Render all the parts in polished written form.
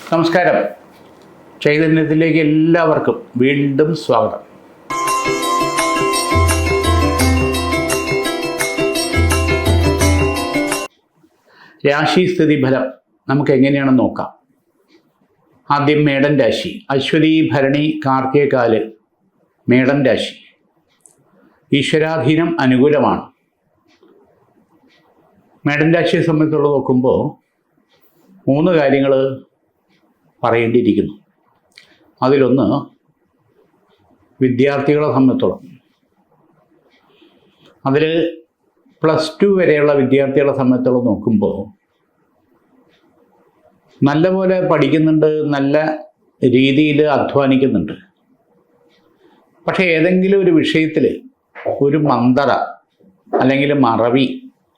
നമസ്കാരം. ചൈതന്യത്തിലേക്ക് എല്ലാവർക്കും വീണ്ടും സ്വാഗതം. രാശിസ്ഥിതി ഫലം നമുക്ക് എങ്ങനെയാണെന്ന് നോക്കാം. ആദ്യം മേടൻ രാശി. അശ്വതി, ഭരണി, കാർത്തികകാല് മേടൻ രാശി. ഈശ്വരാധീനം അനുകൂലമാണ്. മേടൻ രാശിയെ സംബന്ധിച്ചുള്ള നോക്കുമ്പോൾ 3 കാര്യങ്ങൾ പറയേണ്ടിയിരിക്കുന്നു. അതിലൊന്ന് വിദ്യാർത്ഥികളെ സംബന്ധിച്ചോളം. അതിൽ +2 വരെയുള്ള വിദ്യാർത്ഥികളെ സംബന്ധിച്ചോളം നോക്കുമ്പോൾ നല്ലപോലെ പഠിക്കുന്നുണ്ട്, നല്ല രീതിയിൽ അധ്വാനിക്കുന്നുണ്ട്. പക്ഷേ ഏതെങ്കിലും ഒരു വിഷയത്തിൽ ഒരു മന്ദത അല്ലെങ്കിൽ മറവി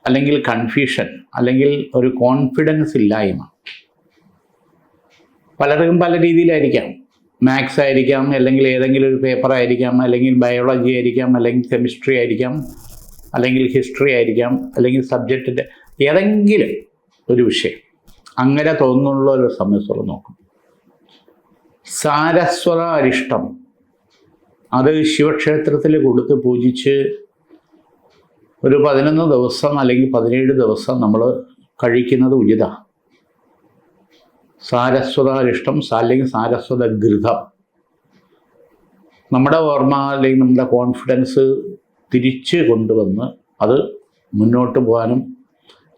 അല്ലെങ്കിൽ കൺഫ്യൂഷൻ അല്ലെങ്കിൽ ഒരു കോൺഫിഡൻസ് ഇല്ലായ്മ പലർക്കും പല രീതിയിലായിരിക്കാം. മാത്സ് ആയിരിക്കാം, അല്ലെങ്കിൽ ഏതെങ്കിലും ഒരു പേപ്പർ ആയിരിക്കാം, അല്ലെങ്കിൽ ബയോളജി ആയിരിക്കാം, അല്ലെങ്കിൽ കെമിസ്ട്രി ആയിരിക്കാം, അല്ലെങ്കിൽ ഹിസ്റ്ററി ആയിരിക്കാം, അല്ലെങ്കിൽ സബ്ജക്റ്റിൻ്റെ ഏതെങ്കിലും ഒരു വിഷയം അങ്ങനെ തോന്നുന്നുള്ള ഒരു സമയത്തോളം നോക്കും. സാരസ്വത അരിഷ്ടം അത് ശിവക്ഷേത്രത്തിൽ കൊടുത്ത് പൂജിച്ച് ഒരു 11 ദിവസം അല്ലെങ്കിൽ 17 ദിവസം നമ്മൾ കഴിക്കുന്നത് ഉചിതമാണ്. സാരസ്വത അരിഷ്ടം അല്ലെങ്കിൽ സാരസ്വത ഘൃതം നമ്മുടെ ഓർമ്മ അല്ലെങ്കിൽ നമ്മുടെ കോൺഫിഡൻസ് തിരിച്ച് കൊണ്ടുവന്ന് അത് മുന്നോട്ട് പോകാനും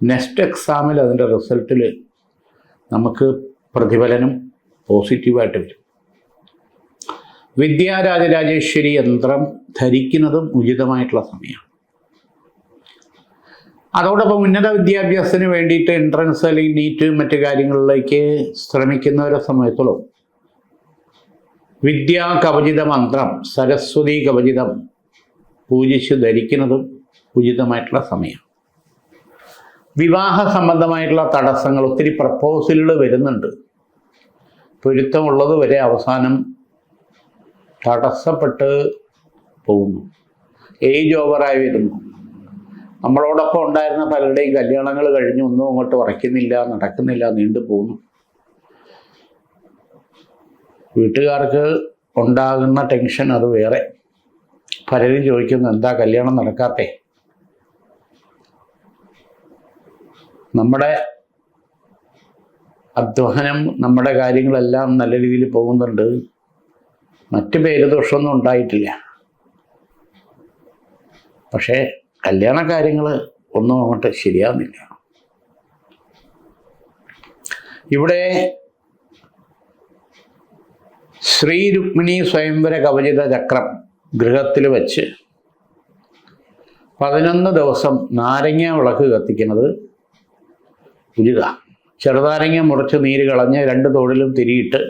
നെക്സ്റ്റ് എക്സാമിൽ അതിൻ്റെ റിസൾട്ടിൽ നമുക്ക് പ്രതിഫലനം പോസിറ്റീവായിട്ട് വരും. വിദ്യാരാജരാജേശ്വരി യന്ത്രം ധരിക്കുന്നതും ഉചിതമായിട്ടുള്ള സമയമാണ്. അതോടൊപ്പം ഉന്നത വിദ്യാഭ്യാസത്തിന് വേണ്ടിയിട്ട് എൻട്രൻസ് അല്ലെങ്കിൽ നീറ്റ് മറ്റു കാര്യങ്ങളിലേക്ക് ശ്രമിക്കുന്നവരെ സമയത്തോളം വിദ്യാ കവചിത മന്ത്രം സരസ്വതി കവചിതം പൂജിച്ച് ധരിക്കുന്നതും ഉചിതമായിട്ടുള്ള സമയം. വിവാഹ സംബന്ധമായിട്ടുള്ള തടസ്സങ്ങൾ, ഒത്തിരി പ്രപ്പോസലുകൾ വരുന്നുണ്ട്. പൊരുത്തമുള്ളത് വരെ അവസാനം തടസ്സപ്പെട്ട് പോകുന്നു. ഏജ് ഓവറായി വരുന്നു. നമ്മളോടൊപ്പം ഉണ്ടായിരുന്ന പലരുടെയും കല്യാണങ്ങൾ കഴിഞ്ഞ് ഒന്നും അങ്ങോട്ട് ഉറയ്ക്കുന്നില്ല, നടക്കുന്നില്ല, നീണ്ടു പോകുന്നു. വീട്ടുകാർക്ക് ഉണ്ടാകുന്ന ടെൻഷൻ അത് വേറെ. പലരും ചോദിക്കുന്നു, എന്താ കല്യാണം നടക്കാത്തെ? നമ്മുടെ അധ്വാനം, നമ്മുടെ കാര്യങ്ങളെല്ലാം നല്ല രീതിയിൽ പോകുന്നുണ്ട്. മറ്റ് പേരുദോഷമൊന്നും ഉണ്ടായിട്ടില്ല. പക്ഷേ കല്യാണ കാര്യങ്ങൾ ഒന്നും അങ്ങോട്ട് ശരിയാവുന്നില്ല. ഇവിടെ ശ്രീ രുക്മിണി സ്വയംവര കവചിത ചക്രം ഗൃഹത്തിൽ വെച്ച് 11 ദിവസം നാരങ്ങ വിളക്ക് കത്തിക്കുന്നത് ഉചിത. ചെറുനാരങ്ങ മുറിച്ച് നീര് കളഞ്ഞ് 2 തോടിലും തിരിയിട്ട്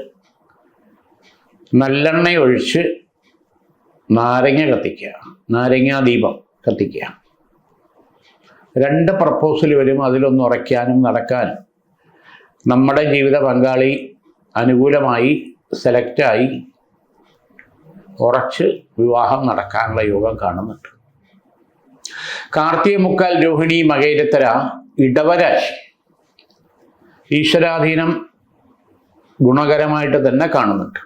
നല്ലെണ്ണ ഒഴിച്ച് നാരങ്ങ കത്തിക്കുക, നാരങ്ങാ ദീപം കത്തിക്കുക. 2 പ്രപ്പോസൽ വരും. അതിലൊന്ന് ഉറയ്ക്കാനും നടക്കാനും നമ്മുടെ ജീവിത പങ്കാളി അനുകൂലമായി സെലക്റ്റായി ഉറച്ച് വിവാഹം നടക്കാനുള്ള യോഗം കാണുന്നുണ്ട്. കാർത്തിക മുക്കാൽ രോഹിണി മകയിരത്തര ഇടവരാശി. ഈശ്വരാധീനം ഗുണകരമായിട്ട് തന്നെ കാണുന്നുണ്ട്.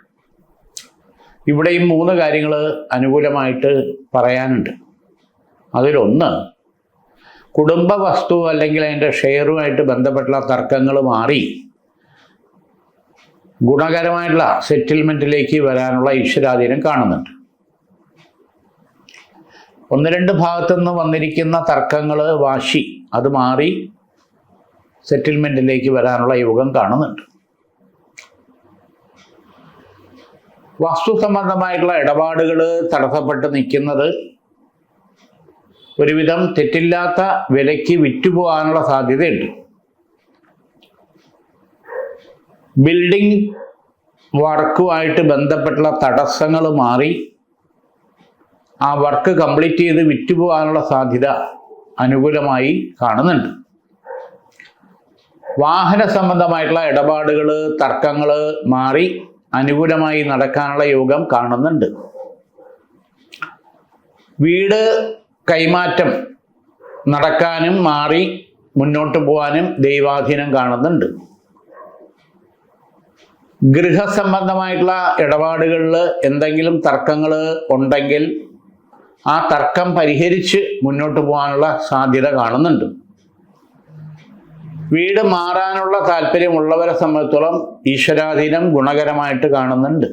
ഇവിടെയും 3 കാര്യങ്ങൾ അനുകൂലമായിട്ട് പറയാനുണ്ട്. അതിലൊന്ന് കുടുംബ വസ്തു അല്ലെങ്കിൽ അതിൻ്റെ ഷെയറുമായിട്ട് ബന്ധപ്പെട്ടുള്ള തർക്കങ്ങൾ മാറി ഗുണകരമായിട്ടുള്ള സെറ്റിൽമെൻറ്റിലേക്ക് വരാനുള്ള ഈശ്വരാധീനം കാണുന്നുണ്ട്. 1-2 ഭാഗത്തുനിന്ന് വന്നിരിക്കുന്ന തർക്കങ്ങൾ, വാശി അത് മാറി സെറ്റിൽമെൻറ്റിലേക്ക് വരാനുള്ള യോഗം കാണുന്നുണ്ട്. വസ്തു സംബന്ധമായിട്ടുള്ള ഇടപാടുകൾ തടസ്സപ്പെട്ട് നിൽക്കുന്നത് ഒരുവിധം തെറ്റില്ലാത്ത വിലയ്ക്ക് വിറ്റുപോകാനുള്ള സാധ്യതയുണ്ട്. ബിൽഡിംഗ് വർക്കുമായിട്ട് ബന്ധപ്പെട്ടുള്ള തടസ്സങ്ങൾ മാറി ആ വർക്ക് കംപ്ലീറ്റ് ചെയ്ത് വിറ്റുപോകാനുള്ള സാധ്യത അനുകൂലമായി കാണുന്നുണ്ട്. വാഹന സംബന്ധമായിട്ടുള്ള ഇടപാടുകൾ, തർക്കങ്ങൾ മാറി അനുകൂലമായി നടക്കാനുള്ള യോഗം കാണുന്നുണ്ട്. വീട് കൈമാറ്റം നടക്കാനും മാറി മുന്നോട്ട് പോകാനും ദൈവാധീനം കാണുന്നുണ്ട്. ഗൃഹസംബന്ധമായിട്ടുള്ള ഇടപാടുകളിൽ എന്തെങ്കിലും തർക്കങ്ങൾ ഉണ്ടെങ്കിൽ ആ തർക്കം പരിഹരിച്ച് മുന്നോട്ട് പോകാനുള്ള സാധ്യത കാണുന്നുണ്ട്. വീട് മാറാനുള്ള താല്പര്യമുള്ളവരെ സംബന്ധിച്ചോളം ഈശ്വരാധീനം ഗുണകരമായിട്ട് കാണുന്നുണ്ട്.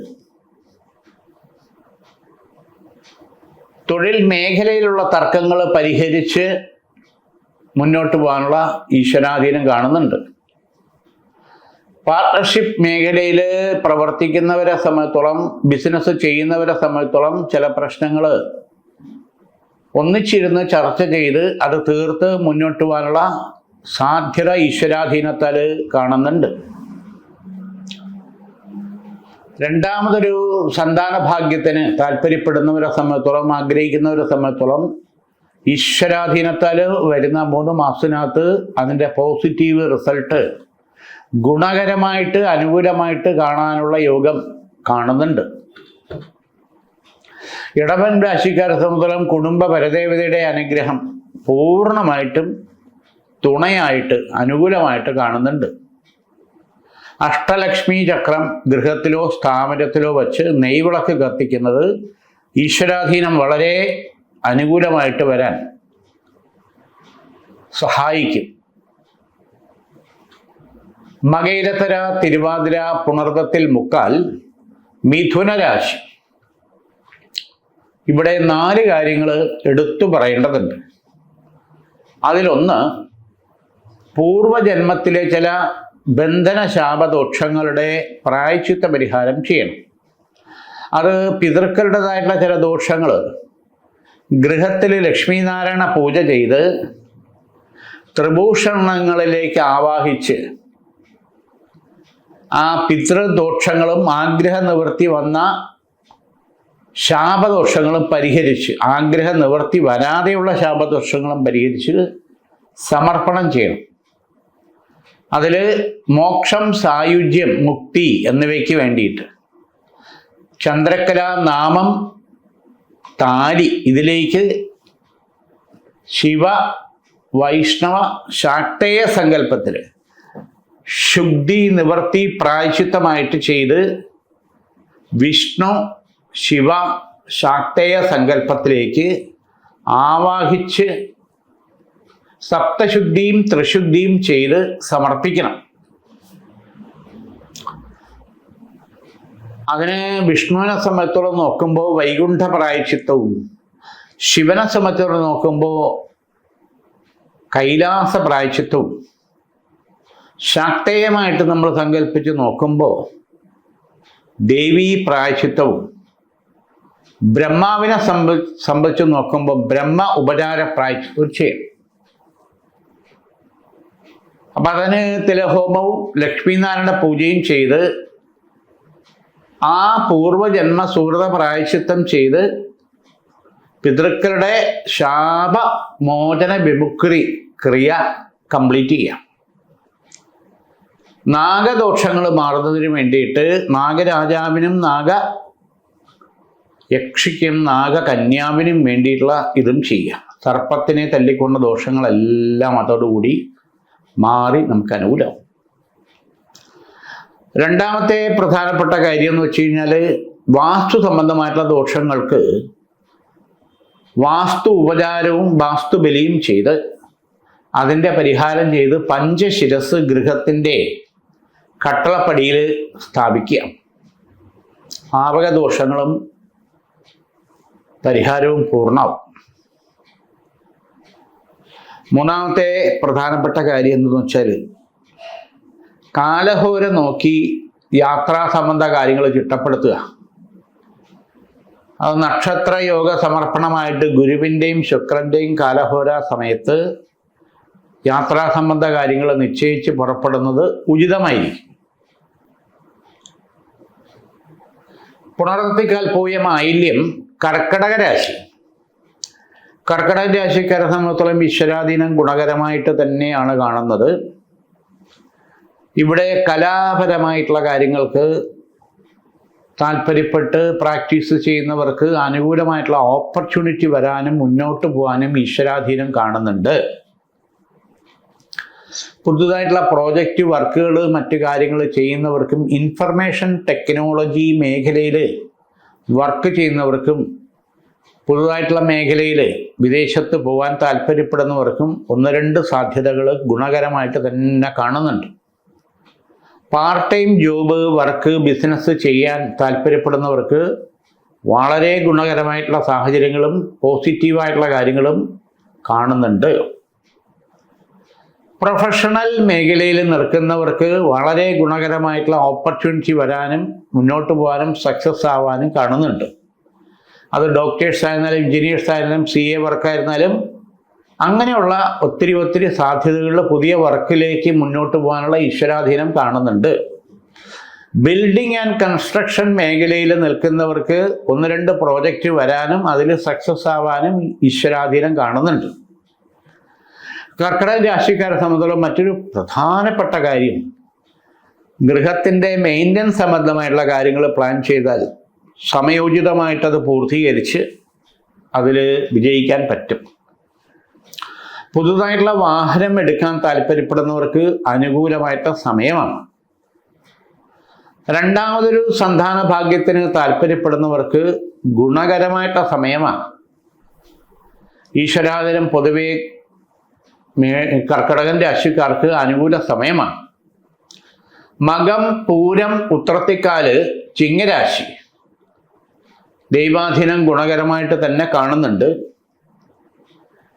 തൊഴിൽ മേഖലയിലുള്ള തർക്കങ്ങൾ പരിഹരിച്ച് മുന്നോട്ട് പോകാനുള്ള ഈശ്വരാധീനം കാണുന്നുണ്ട്. പാർട്ട്ണർഷിപ്പ് മേഖലയിൽ പ്രവർത്തിക്കുന്നവരെ സംബന്ധിച്ചോളം, ബിസിനസ് ചെയ്യുന്നവരെ സംബന്ധിച്ചോളം ചില പ്രശ്നങ്ങൾ ഒന്നിച്ചിരുന്ന് ചർച്ച ചെയ്ത് അത് തീർത്ത് മുന്നോട്ട് പോകാനുള്ള സാധ്യത ഈശ്വരാധീനത്താൽ കാണുന്നുണ്ട്. രണ്ടാമതൊരു സന്താന ഭാഗ്യത്തിന് താല്പര്യപ്പെടുന്നവരെ സംബന്ധിച്ചോളം, ആഗ്രഹിക്കുന്നവരെ സംബന്ധിച്ചോളം ഈശ്വരാധീനത്താൽ വരുന്ന 3 മാസത്തിനകത്ത് അതിൻ്റെ പോസിറ്റീവ് റിസൾട്ട് ഗുണകരമായിട്ട് അനുകൂലമായിട്ട് കാണാനുള്ള യോഗം കാണുന്നുണ്ട്. ഇടവൻ രാശിക്കാരെ സംബന്ധിച്ചോളം കുടുംബ പരദേവതയുടെ അനുഗ്രഹം പൂർണ്ണമായിട്ടും തുണയായിട്ട് അനുകൂലമായിട്ട് കാണുന്നുണ്ട്. അഷ്ടലക്ഷ്മി ചക്രം ഗൃഹത്തിലോ സ്ഥാപനത്തിലോ വച്ച് നെയ്വിളക്ക് കത്തിക്കുന്നത് ഈശ്വരാധീനം വളരെ അനുകൂലമായിട്ട് വരാൻ സഹായിക്കും. മകയിരത്തര, തിരുവാതിര, പുണർതത്തിൽ, മുക്കാൽ, മിഥുന രാശി. ഇവിടെ 4 കാര്യങ്ങൾ എടുത്തു പറയേണ്ടതുണ്ട്. അതിലൊന്ന്, പൂർവജന്മത്തിലെ ചില ബന്ധന ശാപദോഷങ്ങളുടെ പ്രായശ്ചിത്ത പരിഹാരം ചെയ്യണം. അത് പിതൃക്കളുടേതായിട്ടുള്ള ചില ദോഷങ്ങൾ ഗൃഹത്തിൽ ലക്ഷ്മീനാരായണ പൂജ ചെയ്ത് ത്രിഭൂഷണങ്ങളിലേക്ക് ആവാഹിച്ച് ആ പിതൃദോഷങ്ങളും ആഗ്രഹ നിവൃത്തി വന്ന ശാപദോഷങ്ങളും പരിഹരിച്ച്, ആഗ്രഹ നിവൃത്തി വരാതെയുള്ള ശാപദോഷങ്ങളും പരിഹരിച്ച് സമർപ്പണം ചെയ്യണം. അതിൽ മോക്ഷം, സായുജ്യം, മുക്തി എന്നിവയ്ക്ക് വേണ്ടിയിട്ട് ചന്ദ്രക്കല, നാമം, താലി ഇതിലേക്ക് ശിവ വൈഷ്ണവ ശാക്തേയ സങ്കല്പത്തിൽ ശുദ്ധി നിവർത്തി പ്രായശ്ചിത്തമായിട്ട് ചെയ്ത് വിഷ്ണു ശിവ ശാക്തേയ സങ്കല്പത്തിലേക്ക് ആവാഹിച്ച് സപ്തശുദ്ധിയും ത്രിശുദ്ധിയും ചെയ്ത് സമർപ്പിക്കണം. അതിന് വിഷ്ണുവിനെ സംബന്ധിച്ചോളം നോക്കുമ്പോൾ വൈകുണ്ഠ പ്രായശ്ചിത്തവും, ശിവനെ സംബന്ധിച്ചോളം നോക്കുമ്പോൾ കൈലാസ പ്രായശ്ചിത്തവും, ശാക്തേയമായിട്ട് നമ്മൾ സങ്കല്പിച്ച് നോക്കുമ്പോൾ ദേവീ പ്രായശ്ചിത്തവും, ബ്രഹ്മാവിനെ സംബന്ധിച്ച് നോക്കുമ്പോൾ ബ്രഹ്മ ഉപചാര പ്രായശ്ചിത്തവും ചെയ്യും. അപ്പം അതിന് തിലഹോമവും ലക്ഷ്മീനാരായണ പൂജയും ചെയ്ത് ആ പൂർവജന്മ സുഹൃത പ്രായശ്ചിത്തം ചെയ്ത് പിതൃക്കളുടെ ശാപമോചന വിമുക്തി ക്രിയ കംപ്ലീറ്റ് ചെയ്യാം. നാഗദോഷങ്ങൾ മാറുന്നതിന് വേണ്ടിയിട്ട് നാഗരാജാവിനും യക്ഷിക്കും നാഗകന്യാവിനും വേണ്ടിയിട്ടുള്ള ഇതും ചെയ്യാം. സർപ്പത്തിനെ തല്ലിക്കൊണ്ട ദോഷങ്ങളെല്ലാം അതോടുകൂടി മാറി നമുക്ക് അനുകൂലമാവും. രണ്ടാമത്തെ പ്രധാനപ്പെട്ട കാര്യം എന്ന് വെച്ച് കഴിഞ്ഞാൽ, വാസ്തു സംബന്ധമായിട്ടുള്ള ദോഷങ്ങൾക്ക് വാസ്തു ഉപചാരവും വാസ്തുബലിയും ചെയ്ത് അതിൻ്റെ പരിഹാരം ചെയ്ത് പഞ്ചശിരസ് ഗൃഹത്തിൻ്റെ കട്ടളപ്പടിയിൽ സ്ഥാപിക്കുക. ആവകദോഷങ്ങളും പരിഹാരവും പൂർണ്ണമാവും. മൂന്നാമത്തെ പ്രധാനപ്പെട്ട കാര്യം എന്തെന്ന് വെച്ചാൽ, കാലഹോര നോക്കി യാത്രാ സംബന്ധ കാര്യങ്ങൾ ചിട്ടപ്പെടുത്തുക. അത് നക്ഷത്ര യോഗ സമർപ്പണമായിട്ട് ഗുരുവിൻ്റെയും ശുക്രൻ്റെയും കാലഹോര സമയത്ത് യാത്രാ സംബന്ധ കാര്യങ്ങൾ നിശ്ചയിച്ച് പുറപ്പെടുന്നത് ഉചിതമായിരിക്കും. പുണർത്തിക്കാൽ പോയ ആയില്യം കർക്കടക രാശി. കർക്കടക രാശിക്കാരെ സംബന്ധിച്ചിടത്തോളം ഈശ്വരാധീനം ഗുണകരമായിട്ട് തന്നെയാണ് കാണുന്നത്. ഇവിടെ കലാപരമായിട്ടുള്ള കാര്യങ്ങൾക്ക് താല്പര്യപ്പെട്ട് പ്രാക്ടീസ് ചെയ്യുന്നവർക്ക് അനുകൂലമായിട്ടുള്ള ഓപ്പർച്യൂണിറ്റി വരാനും മുന്നോട്ട് പോകാനും ഈശ്വരാധീനം കാണുന്നുണ്ട്. പുതുതായിട്ടുള്ള പ്രോജക്റ്റ് വർക്കുകൾ മറ്റു കാര്യങ്ങൾ ചെയ്യുന്നവർക്കും ഇൻഫർമേഷൻ ടെക്നോളജി മേഖലയിൽ വർക്ക് ചെയ്യുന്നവർക്കും പുതുതായിട്ടുള്ള മേഖലയിൽ വിദേശത്ത് പോകാൻ താല്പര്യപ്പെടുന്നവർക്കും 1-2 സാധ്യതകൾ ഗുണകരമായിട്ട് തന്നെ കാണുന്നുണ്ട്. Part time job, work, business ചെയ്യാൻ താല്പര്യപ്പെടുന്നവർക്ക് വളരെ ഗുണകരമായിട്ടുള്ള സാഹചര്യങ്ങളും പോസിറ്റീവായിട്ടുള്ള കാര്യങ്ങളും കാണുന്നുണ്ട്. പ്രൊഫഷണൽ മേഖലയിൽ നിൽക്കുന്നവർക്ക് വളരെ ഗുണകരമായിട്ടുള്ള ഓപ്പർച്യൂണിറ്റി വരാനും മുന്നോട്ട് പോകാനും സക്സസ് ആവാനും കാണുന്നുണ്ട്. അത് ഡോക്ടേഴ്സ് ആയിരുന്നാലും എഞ്ചിനീയേഴ്സ് ആയിരുന്നാലും CA വർക്കായിരുന്നാലും അങ്ങനെയുള്ള ഒത്തിരി സാധ്യതകളുടെ പുതിയ വർക്കിലേക്ക് മുന്നോട്ട് പോകാനുള്ള ഈശ്വരാധീനം കാണുന്നുണ്ട്. ബിൽഡിംഗ് ആൻഡ് കൺസ്ട്രക്ഷൻ മേഖലയിൽ നിൽക്കുന്നവർക്ക് 1-2 പ്രോജക്റ്റ് വരാനും അതിൽ സക്സസ് ആവാനും ഈശ്വരാധീനം കാണുന്നുണ്ട്. കർക്കിടക രാശിക്കാരെ സംബന്ധിച്ചിടത്തോളം മറ്റൊരു പ്രധാനപ്പെട്ട കാര്യം, ഗൃഹത്തിൻ്റെ മെയിൻ്റനൻസ് സംബന്ധമായിട്ടുള്ള കാര്യങ്ങൾ പ്ലാൻ ചെയ്താൽ സമയോചിതമായിട്ടത് പൂർത്തീകരിച്ച് അതിൽ വിജയിക്കാൻ പറ്റും. പുതുതായിട്ടുള്ള വാഹനം എടുക്കാൻ താല്പര്യപ്പെടുന്നവർക്ക് അനുകൂലമായിട്ടുള്ള സമയമാണ്. രണ്ടാമതൊരു സന്താന ഭാഗ്യത്തിന് താല്പര്യപ്പെടുന്നവർക്ക് ഗുണകരമായിട്ടുള്ള സമയമാണ്. ഈശ്വരാധീനം പൊതുവെ കർക്കിടകൻ രാശിക്കാർക്ക് അനുകൂല സമയമാണ്. മകം, പൂരം, ഉത്രത്തിക്കാല്, ചിങ്ങരാശി ദൈവാധീനം ഗുണകരമായിട്ട് തന്നെ കാണുന്നുണ്ട്.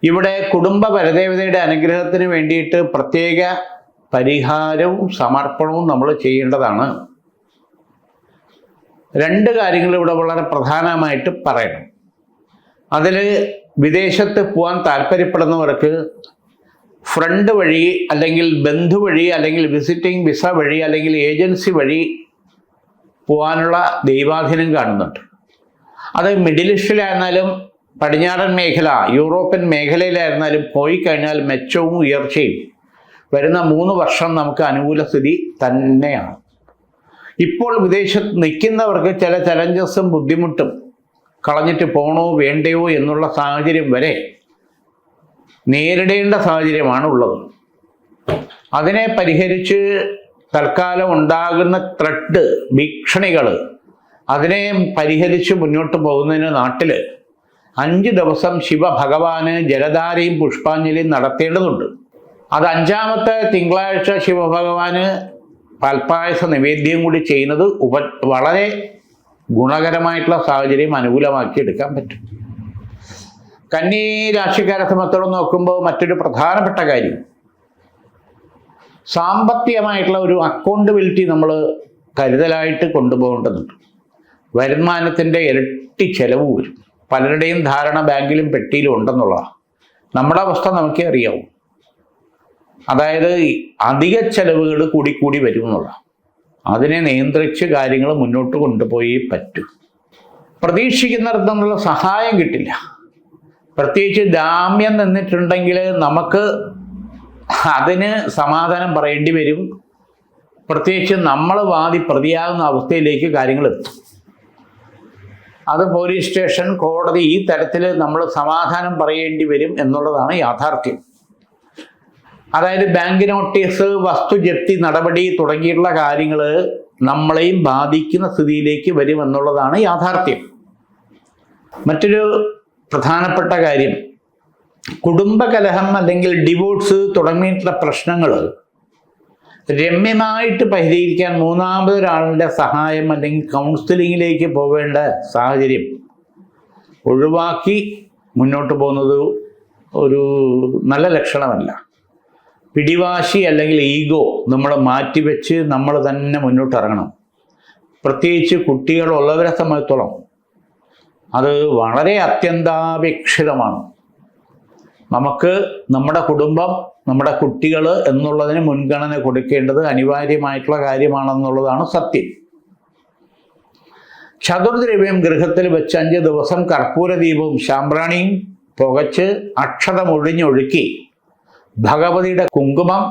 ഇവിടെ കുടുംബ പരദേവതയുടെ അനുഗ്രഹത്തിന് വേണ്ടിയിട്ട് പ്രത്യേക പരിഹാരവും സമർപ്പണവും നമ്മൾ ചെയ്യേണ്ടതാണ്. 2 കാര്യങ്ങൾ ഇവിടെ വളരെ പ്രധാനമായിട്ട് പറയണം. അതിൽ വിദേശത്ത് പോകാൻ താല്പര്യപ്പെടുന്നവർക്ക് ഫ്രണ്ട് വഴി അല്ലെങ്കിൽ ബന്ധു വഴി അല്ലെങ്കിൽ വിസിറ്റിംഗ് വിസ വഴി അല്ലെങ്കിൽ ഏജൻസി വഴി പോകാനുള്ള ദൈവാധീനം കാണുന്നുണ്ട്. അത് മിഡിൽ ഈസ്റ്റിലായിരുന്നാലും പടിഞ്ഞാറൻ മേഖല, യൂറോപ്യൻ മേഖലയിലായിരുന്നാലും പോയി കഴിഞ്ഞാൽ മെച്ചവും ഉയർച്ചയും വരുന്ന 3 വർഷം നമുക്ക് അനുകൂല സ്ഥിതി തന്നെയാണ്. ഇപ്പോൾ വിദേശത്ത് നിൽക്കുന്നവർക്ക് ചില ചലഞ്ചസും ബുദ്ധിമുട്ടും കളഞ്ഞിട്ട് പോകണോ വേണ്ടയോ എന്നുള്ള സാഹചര്യം വരെ നേരിടേണ്ട സാഹചര്യമാണ് ഉള്ളത്. അതിനെ പരിഹരിച്ച് തൽക്കാലം ഉണ്ടാകുന്ന ത്രെഡ്, ഭീഷണികൾ, അതിനെ പരിഹരിച്ച് മുന്നോട്ട് പോകുന്നതിന് നാട്ടിൽ 5 ദിവസം ശിവഭഗവാന് ജലധാരയും പുഷ്പാഞ്ജലിയും നടത്തേണ്ടതുണ്ട്. അത് 5-ാമത്തെ തിങ്കളാഴ്ച ശിവഭഗവാന് പാൽപ്പായസ നിവേദ്യം കൂടി ചെയ്യുന്നത് വളരെ ഗുണകരമായിട്ടുള്ള സാഹചര്യം അനുകൂലമാക്കി എടുക്കാൻ പറ്റും. കന്നി രാശിക്കാരെ സംബന്ധിച്ചിടത്തോളം നോക്കുമ്പോൾ മറ്റൊരു പ്രധാനപ്പെട്ട കാര്യം, സാമ്പത്തികമായിട്ടുള്ള ഒരു അക്കൗണ്ടബിലിറ്റി നമ്മൾ കരുതലായിട്ട് കൊണ്ടുപോകേണ്ടതുണ്ട്. വരുമാനത്തിൻ്റെ ഇരട്ടി ചെലവ് വരും. പലരുടെയും ധാരണ ബാങ്കിലും പെട്ടിയിലും ഉണ്ടെന്നുള്ളതാണ്. നമ്മുടെ അവസ്ഥ നമുക്കേ അറിയാവൂ. അതായത് അധിക ചെലവുകൾ കൂടി വരും എന്നുള്ള, അതിനെ നിയന്ത്രിച്ച് കാര്യങ്ങൾ മുന്നോട്ട് കൊണ്ടുപോയി പറ്റൂ. പ്രതീക്ഷിക്കുന്നിടത്തുനിന്നുള്ള സഹായം കിട്ടില്ല. പ്രത്യേകിച്ച് ജാമ്യം നിന്നിട്ടുണ്ടെങ്കിൽ നമുക്ക് അതിന് സമാധാനം പറയേണ്ടി വരും. പ്രത്യേകിച്ച് നമ്മൾ വാദി പ്രതിയാകുന്ന അവസ്ഥയിലേക്ക് കാര്യങ്ങൾ എത്തും. അത് പോലീസ് സ്റ്റേഷൻ, കോടതി, ഈ തരത്തിൽ നമ്മൾ സമാധാനം പറയേണ്ടി വരും എന്നുള്ളതാണ് യാഥാർത്ഥ്യം. അതായത് ബാങ്ക് നോട്ടീസ്, വസ്തു ജപ്തി നടപടി തുടങ്ങിയിട്ടുള്ള കാര്യങ്ങൾ നമ്മളെയും ബാധിക്കുന്ന സ്ഥിതിയിലേക്ക് വരുമെന്നുള്ളതാണ് യാഥാർത്ഥ്യം. മറ്റൊരു പ്രധാനപ്പെട്ട കാര്യം, കുടുംബകലഹം അല്ലെങ്കിൽ ഡിവോഴ്സ് തുടങ്ങിയിട്ടുള്ള പ്രശ്നങ്ങൾ രമ്യമായിട്ട് പരിഹരിക്കാൻ 3-മതൊരാളുടെ സഹായം അല്ലെങ്കിൽ കൗൺസിലിങ്ങിലേക്ക് പോവേണ്ട സാഹചര്യം ഒഴിവാക്കി മുന്നോട്ട് പോകുന്നത് ഒരു നല്ല ലക്ഷണമല്ല. പിടിവാശി അല്ലെങ്കിൽ ഈഗോ നമ്മൾ മാറ്റിവെച്ച് നമ്മൾ തന്നെ മുന്നോട്ട് ഇറങ്ങണം. പ്രത്യേകിച്ച് കുട്ടികളുള്ളവരെ സംബന്ധിച്ചോളം അത് വളരെ അത്യന്താപേക്ഷിതമാണ്. നമുക്ക് നമ്മുടെ കുടുംബം, നമ്മുടെ കുട്ടികൾ എന്നുള്ളതിന് മുൻഗണന കൊടുക്കേണ്ടത് അനിവാര്യമായിട്ടുള്ള കാര്യമാണെന്നുള്ളതാണ് സത്യം. ചതുർദ്രവ്യം ഗൃഹത്തിൽ വെച്ച് 5 ദിവസം കർപ്പൂര ദീപവും ശാമ്പ്രാണിയും പുകച്ച് അക്ഷതം ഒഴിഞ്ഞൊഴുക്കി ഭഗവതിയുടെ കുങ്കുമം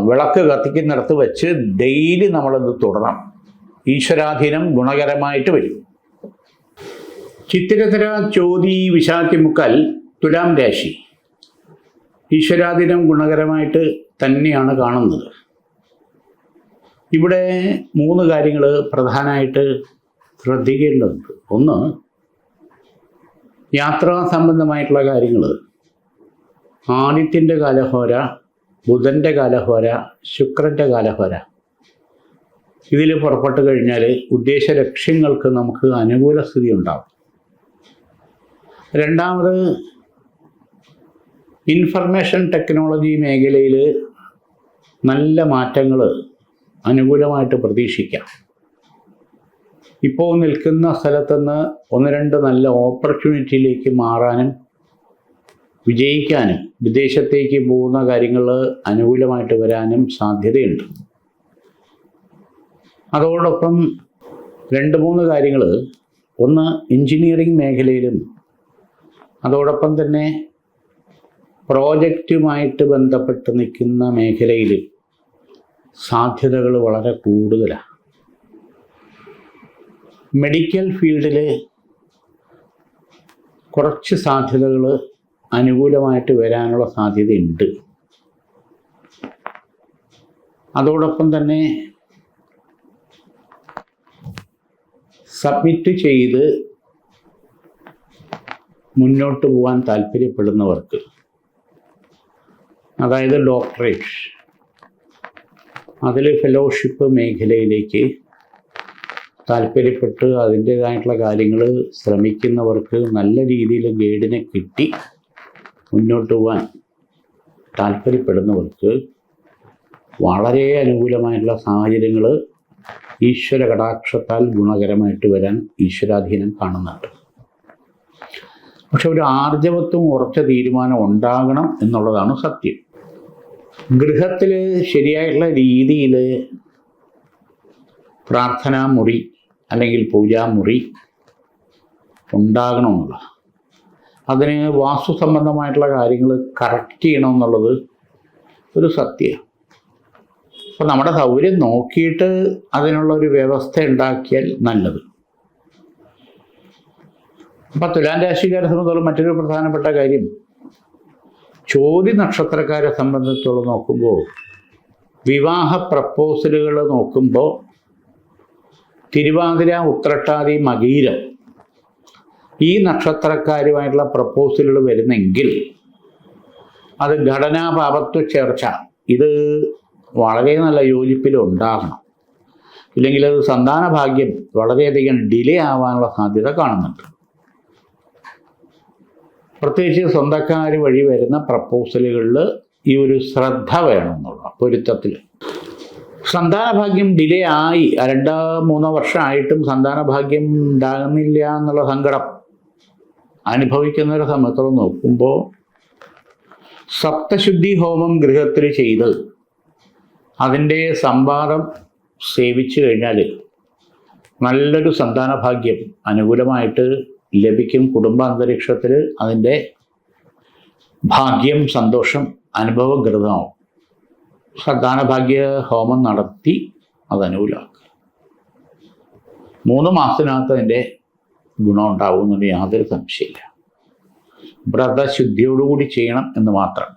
വിളക്ക് കത്തിക്കുന്നിടത്ത് വെച്ച് ഡെയിലി നമ്മളത് തുടരണം. ഈശ്വരാധീനം ഗുണകരമായിട്ട് വരും. ചിത്തിരത്തിര, ചോതി, വിശാഖി, മുക്കാൽ തുലാം രാശി ഈശ്വരാധീനം ഗുണകരമായിട്ട് തന്നെയാണ് കാണുന്നത്. ഇവിടെ 3 കാര്യങ്ങൾ പ്രധാനമായിട്ട് ശ്രദ്ധിക്കേണ്ടതുണ്ട്. ഒന്ന്, യാത്രാ സംബന്ധമായിട്ടുള്ള കാര്യങ്ങൾ. ആദിത്യൻ്റെ കാലഹോര, ബുധൻ്റെ കാലഹോര, ശുക്രൻ്റെ കാലഹോര, ഇതിൽ പുറപ്പെട്ടു കഴിഞ്ഞാൽ ഉദ്ദേശ ലക്ഷ്യങ്ങൾക്ക് നമുക്ക് അനുകൂല സ്ഥിതി ഉണ്ടാവും. രണ്ടാമത്, ഇൻഫർമേഷൻ ടെക്നോളജി മേഖലയിൽ നല്ല മാറ്റങ്ങൾ അനുകൂലമായിട്ട് പ്രതീക്ഷിക്കാം. ഇപ്പോൾ നിൽക്കുന്ന സ്ഥലത്തുനിന്ന് 1-2 നല്ല ഓപ്പർച്യൂണിറ്റിയിലേക്ക് മാറാനും വിജയിക്കാനും വിദേശത്തേക്ക് പോകുന്ന കാര്യങ്ങൾ അനുകൂലമായിട്ട് വരാനും സാധ്യതയുണ്ട്. അതോടൊപ്പം 2-3 കാര്യങ്ങൾ, ഒന്ന് എൻജിനീയറിംഗ് മേഖലയിലും അതോടൊപ്പം തന്നെ പ്രോജക്റ്റുമായിട്ട് ബന്ധപ്പെട്ട് നിൽക്കുന്ന മേഖലയിൽ സാധ്യതകൾ വളരെ കൂടുതലാണ്. മെഡിക്കൽ ഫീൽഡിൽ കുറച്ച് സാധ്യതകൾ അനുകൂലമായിട്ട് വരാനുള്ള സാധ്യതയുണ്ട്. അതോടൊപ്പം തന്നെ സബ്മിറ്റ് ചെയ്ത് മുന്നോട്ട് പോകാൻ താല്പര്യപ്പെടുന്നവർക്ക്, അതായത് ഡോക്ടറേറ്റ്, അതിൽ ഫെലോഷിപ്പ് മേഖലയിലേക്ക് താല്പര്യപ്പെട്ട് അതിൻ്റേതായിട്ടുള്ള കാര്യങ്ങൾ ശ്രമിക്കുന്നവർക്ക്, നല്ല രീതിയിൽ ഗൈഡിനെ കിട്ടി മുന്നോട്ട് പോകാൻ താല്പര്യപ്പെടുന്നവർക്ക് വളരെ അനുകൂലമായിട്ടുള്ള സാഹചര്യങ്ങൾ ഈശ്വര കടാക്ഷത്താൽ ഗുണകരമായിട്ട് വരാൻ ഈശ്വരാധീനം കാണുന്നുണ്ട്. പക്ഷെ ഒരു ആർജവത്വം, ഉറച്ച തീരുമാനം ഉണ്ടാകണം എന്നുള്ളതാണ് സത്യം. ഗൃഹത്തിൽ ശരിയായിട്ടുള്ള രീതിയിൽ പ്രാർത്ഥനാമുറി അല്ലെങ്കിൽ പൂജാമുറി ഉണ്ടാകണമെന്നുള്ള, അതിന് വാസ്തു സംബന്ധമായിട്ടുള്ള കാര്യങ്ങൾ കറക്റ്റ് ചെയ്യണമെന്നുള്ളത് ഒരു സത്യമാണ്. അപ്പോൾ നമ്മുടെ സൗകര്യം നോക്കിയിട്ട് അതിനുള്ളൊരു വ്യവസ്ഥ ഉണ്ടാക്കിയാൽ നല്ലത്. അപ്പം തുലാം രാശിക്കാരെ സംബന്ധിച്ചോളം മറ്റൊരു പ്രധാനപ്പെട്ട കാര്യം, ചോതി നക്ഷത്രക്കാരെ സംബന്ധിച്ചോളം നോക്കുമ്പോൾ, വിവാഹ പ്രപ്പോസലുകൾ നോക്കുമ്പോൾ തിരുവാതിര, ഉത്രട്ടാതി, മകീരം ഈ നക്ഷത്രക്കാരുമായിട്ടുള്ള പ്രപ്പോസലുകൾ വരുന്നെങ്കിൽ അത് ഘടനാപാപത്വ ചേർച്ച, ഇത് വളരെ നല്ല യോജിപ്പിലുണ്ടാകണം. ഇല്ലെങ്കിൽ അത് സന്താന ഭാഗ്യം വളരെയധികം ഡിലേ ആവാനുള്ള സാധ്യത കാണുന്നുണ്ട്. പ്രത്യേകിച്ച് സ്വന്തക്കാർ വഴി വരുന്ന പ്രപ്പോസലുകളിൽ ഈ ഒരു ശ്രദ്ധ വേണമെന്നുള്ള പൊരുത്തത്തിൽ. സന്താനഭാഗ്യം ഡിലേ ആയി 2-3 വർഷമായിട്ടും സന്താനഭാഗ്യം ഉണ്ടാകുന്നില്ല എന്നുള്ള സങ്കടം അനുഭവിക്കുന്നവരെ സംബന്ധിച്ചോളം നോക്കുമ്പോൾ, സപ്തശുദ്ധി ഹോമം ഗൃഹത്തിൽ ചെയ്ത് അതിൻ്റെ സംവാദം സേവിച്ചു കഴിഞ്ഞാൽ നല്ലൊരു സന്താനഭാഗ്യം അനുകൂലമായിട്ട് ലഭിക്കും. കുടുംബാന്തരീക്ഷത്തിൽ അതിൻ്റെ ഭാഗ്യം, സന്തോഷം അനുഭവകൃതമാവും. സന്താനഭാഗ്യ ഹോമം നടത്തി അത് അനുകൂലമാക്കുക. 3 മാസത്തിനകത്ത് അതിൻ്റെ ഗുണം ഉണ്ടാവുമെന്നുള്ള യാതൊരു സംശയമില്ല. വ്രതശുദ്ധിയോടുകൂടി ചെയ്യണം എന്ന് മാത്രം.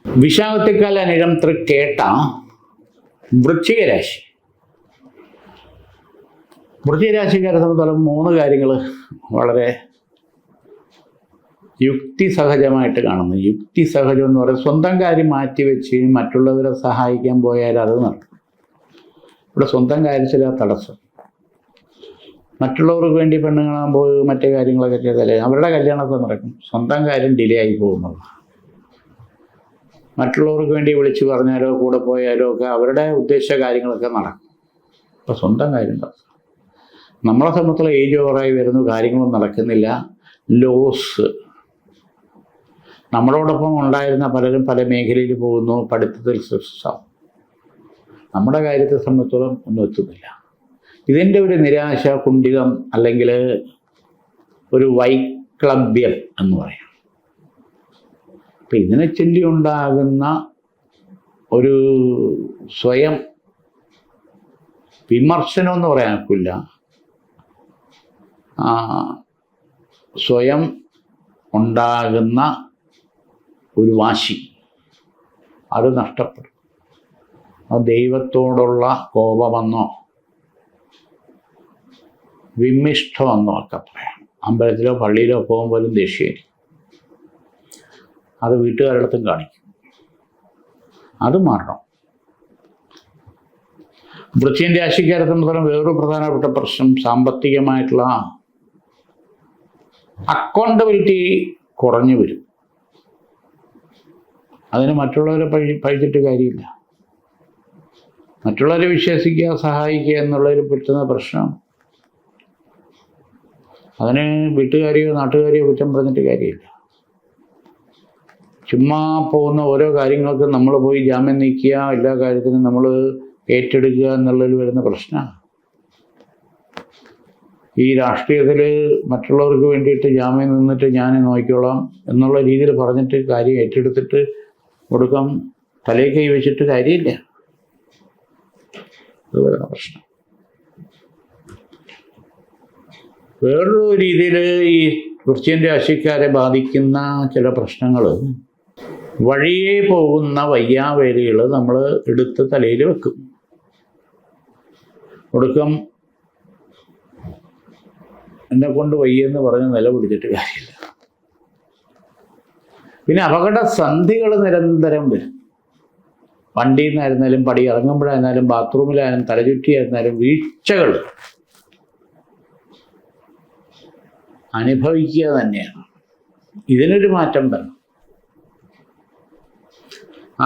വിശാഖത്തിക്കാൽ അനിഴം തൃക്കേട്ട വൃശ്ചിക രാശി. വൃശ്ചിക രാശിക്കാരെ സംബന്ധിച്ചിടത്തോളം 3 കാര്യങ്ങൾ വളരെ യുക്തിസഹജമായിട്ട് കാണുന്നു. യുക്തിസഹജം എന്ന് പറയുന്നത്, സ്വന്തം കാര്യം മാറ്റിവെച്ച് മറ്റുള്ളവരെ സഹായിക്കാൻ പോയാൽ അത് നടക്കും. ഇവിടെ സ്വന്തം കാര്യത്തിലാ തടസ്സം. മറ്റുള്ളവർക്ക് വേണ്ടി പെണ്ണ് കാണാൻ പോയി മറ്റേ കാര്യങ്ങളൊക്കെ ചെയ്താലേ അവരുടെ കല്യാണമൊക്കെ നടക്കും. സ്വന്തം കാര്യം ഡിലേ ആയി പോകുന്നുള്ളൂ. മറ്റുള്ളവർക്ക് വേണ്ടി വിളിച്ചു പറഞ്ഞാലോ കൂടെ പോയാലോ ഒക്കെ അവരുടെ ഉദ്ദേശ കാര്യങ്ങളൊക്കെ നടക്കും. അപ്പോൾ സ്വന്തം കാര്യം തടസ്സം. നമ്മളെ സംബന്ധിച്ചുള്ള ഏജ് ഓവറായി വരുന്നു, കാര്യങ്ങളൊന്നും നടക്കുന്നില്ല, ലോസ്. നമ്മളോടൊപ്പം ഉണ്ടായിരുന്ന പലരും പല മേഖലയിൽ പോകുന്നു, പഠിത്തത്തിൽ സക്സസ്സാവും. നമ്മുടെ കാര്യത്തെ സംബന്ധിച്ചോളം ഒന്നും എത്തുന്നില്ല. ഇതിൻ്റെ ഒരു നിരാശ, കുണ്ഠിതം, അല്ലെങ്കിൽ ഒരു വൈക്ലഭ്യം എന്ന് പറയാം. അപ്പം ഇതിനെ ചൊല്ലി ഉണ്ടാകുന്ന ഒരു സ്വയം വിമർശനം എന്ന് പറയാൻ ഒക്കില്ല. സ്വയം ഉണ്ടാകുന്ന ഒരു വാശി, അത് നഷ്ടപ്പെടും. അത് ദൈവത്തോടുള്ള കോപമെന്നോ വിമ്മിഷ്ടമെന്നോ ഒക്കെ പറയാം. അമ്പലത്തിലോ പള്ളിയിലോ പോകുമ്പോഴും ദേഷ്യമായിരിക്കും. അത് വീട്ടുകാരുടെ അടുത്തും കാണിക്കും. അത് മാറണം. വൃശ്ചിക രാശിക്കാരെ സംബന്ധിച്ചിടത്തോളം വേറൊരു പ്രധാനപ്പെട്ട പ്രശ്നം സാമ്പത്തികമായിട്ടുള്ള അക്കൗണ്ടബിലിറ്റി കുറഞ്ഞു വരും. അതിന് മറ്റുള്ളവരെ പഴിച്ചിട്ട് കാര്യമില്ല. മറ്റുള്ളവരെ വിശ്വസിക്കുക, സഹായിക്കുക എന്നുള്ളതിൽ പറ്റുന്ന പ്രശ്നം. അതിന് വീട്ടുകാരെയോ നാട്ടുകാരെയോ കുറ്റം പറഞ്ഞിട്ട് കാര്യമില്ല. ചുമ്മാ പോകുന്ന ഓരോ കാര്യങ്ങൾക്കും നമ്മൾ പോയി ജാമ്യം നീക്കുക, എല്ലാ കാര്യത്തിനും നമ്മൾ ഏറ്റെടുക്കുക എന്നുള്ളതിൽ വരുന്ന പ്രശ്നമാണ്. ഈ രാഷ്ട്രീയത്തിൽ മറ്റുള്ളവർക്ക് വേണ്ടിയിട്ട് ജാമ്യം നിന്നിട്ട് ഞാൻ നോക്കിക്കോളാം എന്നുള്ള രീതിയിൽ പറഞ്ഞിട്ട് കാര്യം ഏറ്റെടുത്തിട്ട് കൊടുക്കാം, തലയിൽ കൈ വെച്ചിട്ട് കാര്യമില്ല. അത് വരുന്ന പ്രശ്നം. വേറൊരു രീതിയിൽ ഈ വൃശ്ചിക രാശിക്കാരെ ബാധിക്കുന്ന ചില പ്രശ്നങ്ങൾ, വഴിയേ പോകുന്ന വയ്യാവേലികൾ നമ്മൾ എടുത്ത് തലയിൽ വെക്കും. ഒടുക്കം എന്നെ കൊണ്ട് വയ്യെന്ന് പറഞ്ഞ് നിലപിടിച്ചിട്ട് കാര്യമില്ല. പിന്നെ അപകട സന്ധികൾ നിരന്തരം വരും. വണ്ടിയിൽ നിന്നായിരുന്നാലും, പടി ഇറങ്ങുമ്പോഴായിരുന്നാലും, ബാത്റൂമിലായാലും, തലചുറ്റിയായിരുന്നാലും വീഴ്ചകൾ അനുഭവിക്കുക തന്നെയാണ്. ഇതിനൊരു മാറ്റം വരണം.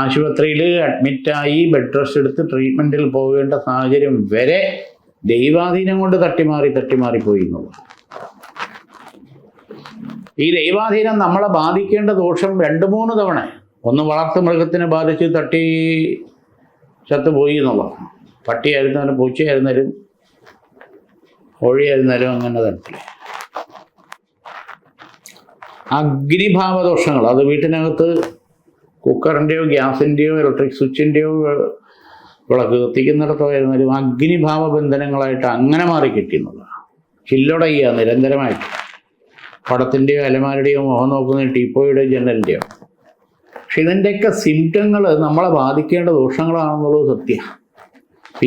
ആശുപത്രിയിൽ അഡ്മിറ്റായി ബെഡ് റെസ്റ്റ് എടുത്ത് ട്രീറ്റ്മെൻറ്റിൽ പോകേണ്ട സാഹചര്യം വരെ ദൈവാധീനം കൊണ്ട് തട്ടിമാറിപ്പോയി എന്നുള്ളത്. ഈ ദൈവാധീനം നമ്മളെ ബാധിക്കേണ്ട ദോഷം 2-3 തവണ. ഒന്ന് വളർത്തു മൃഗത്തിനെ ബാധിച്ച് തട്ടി ചത്തുപോയി എന്നുള്ളതാണ്. പട്ടിയായിരുന്നാലും പൂച്ചയായിരുന്നാലും കോഴിയായിരുന്നാലും അങ്ങനെ തരത്തില്ല. അഗ്നിഭാവദോഷങ്ങൾ, അത് വീട്ടിനകത്ത് കുക്കറിൻ്റെയോ ഗ്യാസിൻ്റെയോ ഇലക്ട്രിക് സ്വിച്ചിൻ്റെയോ വിളക്ക് കത്തിക്കുന്നിടത്തോ ആയിരുന്നാലും അഗ്നിഭാവ ബന്ധനങ്ങളായിട്ട് അങ്ങനെ മാറിക്കിട്ടിയെന്നുള്ളതാണ്. ചില്ലൊടയുക നിരന്തരമായിട്ട്. പടത്തിൻ്റെയോ അലമാരുടെയോ മുഖം നോക്കുന്ന ടീപ്പോയുടെയോ ജനലിൻ്റെയോ. പക്ഷെ ഇതിൻ്റെയൊക്കെ സിംറ്റങ്ങൾ നമ്മളെ ബാധിക്കേണ്ട ദോഷങ്ങളാണെന്നുള്ളത് സത്യമാണ്.